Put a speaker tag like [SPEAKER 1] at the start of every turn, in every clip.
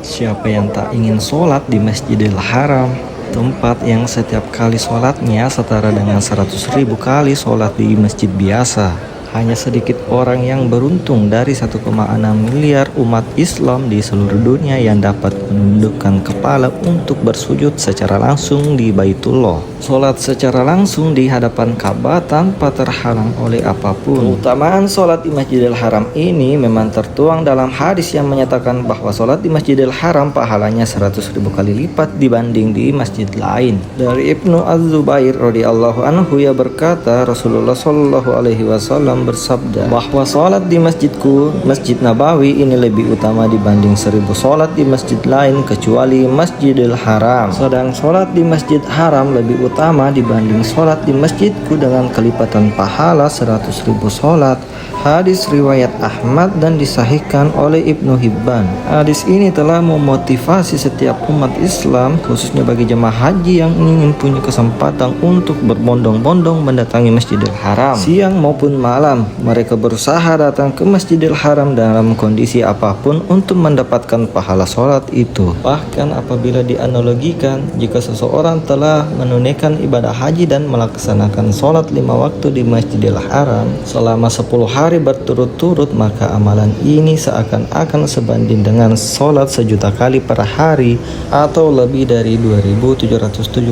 [SPEAKER 1] Siapa yang tak ingin sholat di Masjidil Haram, tempat yang setiap kali sholatnya setara dengan 100.000 kali sholat di masjid biasa. Hanya sedikit orang yang beruntung dari 1,6 miliar umat Islam di seluruh dunia yang dapat menundukkan kepala untuk bersujud secara langsung di Baitullah. Sholat secara langsung di hadapan Ka'bah tanpa terhalang oleh apapun. Keutamaan sholat di Masjidil Haram ini memang tertuang dalam hadis yang menyatakan bahwa sholat di Masjidil Haram pahalanya 100.000 kali lipat dibanding di masjid lain. Dari Ibnu Az-Zubair radhiyallahu anhu ia berkata, Rasulullah Shallallahu alaihi wasallam bersabda bahwa sholat di masjidku, Masjid Nabawi ini lebih utama dibanding 1000 sholat di masjid lain kecuali Masjidil Haram. Sedang sholat di Masjid Haram lebih utama dibanding sholat di masjidku dengan kelipatan pahala 100.000 sholat. Hadis riwayat Ahmad dan disahihkan oleh Ibnu Hibban. Hadis ini telah memotivasi setiap umat Islam, khususnya bagi jemaah haji yang ingin punya kesempatan untuk berbondong-bondong mendatangi Masjidil Haram. Siang maupun malam, mereka berusaha datang ke Masjidil Haram dalam kondisi apapun untuk mendapatkan pahala sholat itu. Bahkan apabila dianalogikan, jika seseorang telah menunaikan ibadah haji dan melaksanakan sholat 5 waktu di Masjidil Haram selama 10 hari berturut-turut, maka amalan ini seakan-akan sebanding dengan sholat 1.000.000 kali per hari atau lebih dari 2.777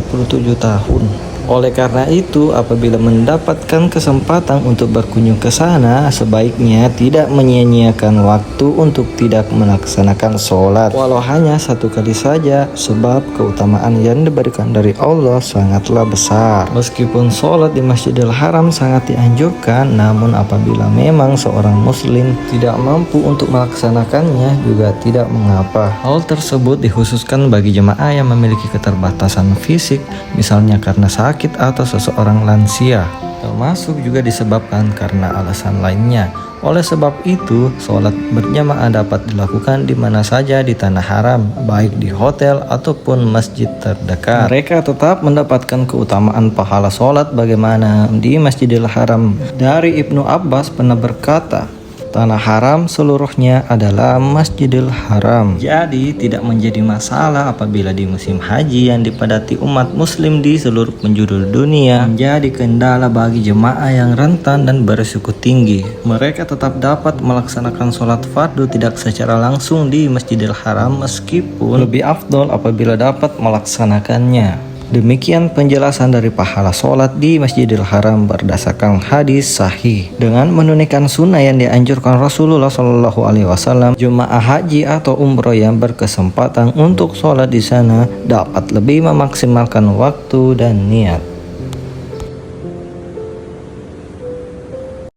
[SPEAKER 1] tahun. Oleh karena itu, apabila mendapatkan kesempatan untuk berkunjung ke sana, sebaiknya tidak menyia-nyiakan waktu untuk tidak melaksanakan sholat, walau hanya 1 kali saja, sebab keutamaan yang diberikan dari Allah sangatlah besar. Meskipun sholat di Masjidil Haram sangat dianjurkan, namun apabila memang seorang muslim tidak mampu untuk melaksanakannya juga tidak mengapa. Hal tersebut dikhususkan bagi jemaah yang memiliki keterbatasan fisik, misalnya karena sakit atau seseorang lansia, termasuk juga disebabkan karena alasan lainnya. Oleh sebab itu, sholat berjamaah dapat dilakukan di mana saja di tanah haram, baik di hotel ataupun masjid terdekat. Mereka tetap mendapatkan keutamaan pahala sholat bagaimana di Masjidil Haram. Dari Ibnu Abbas pernah berkata, tanah haram seluruhnya adalah Masjidil Haram. Jadi tidak menjadi masalah apabila di musim haji yang dipadati umat muslim di seluruh penjuru dunia menjadi kendala bagi jemaah yang rentan dan berisiko tinggi. Mereka tetap dapat melaksanakan sholat fardu tidak secara langsung di Masjidil Haram, meskipun lebih afdol apabila dapat melaksanakannya. Demikian penjelasan dari pahala sholat di Masjidil Haram berdasarkan hadis sahih. Dengan menunaikan sunnah yang dianjurkan Rasulullah Shallallahu alaihi wasallam, jemaah haji atau umroh yang berkesempatan untuk sholat di sana dapat lebih memaksimalkan waktu dan niat.